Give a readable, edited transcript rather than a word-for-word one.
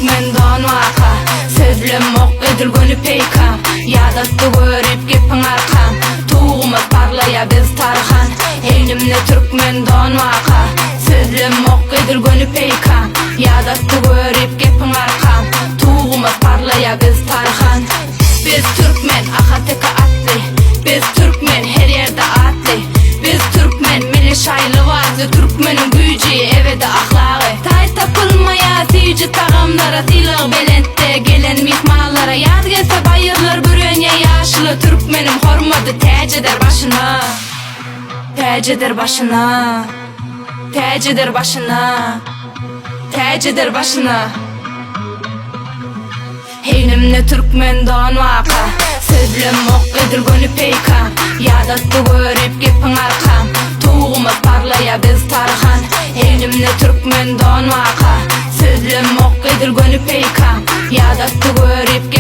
Türkmendan vaka sözlem ok edilgönü peykam yadatty görüp gepin arkam tuğumuz parlaya biz tarhan elimne Türkmendan vaka sözlem ok edilgönü peykam yadatty görüp gepin arkam tuğumuz parlaya biz tarhan biz Türkmen ahateka atly biz Türkmen her yerde atly biz Türkmen milli şaylı vazı Türkmenin gücü evde ahlakı tay tapılmaya tiyci tağamlara tilag belentte gelen mihmanlara yad gelse bayırlar bürünye yaşlı Türkmenim hormadı teceder başına teceder başına teceder başına teceder başına Heynimne Türkmendan vaka sözlem ok edilgönü peykam yadatty görüp gepin arkam tuğumuz parlaya biz tarhan elimne Türkmendan vaka sözlem ok edilgönü peykam yadatty görüp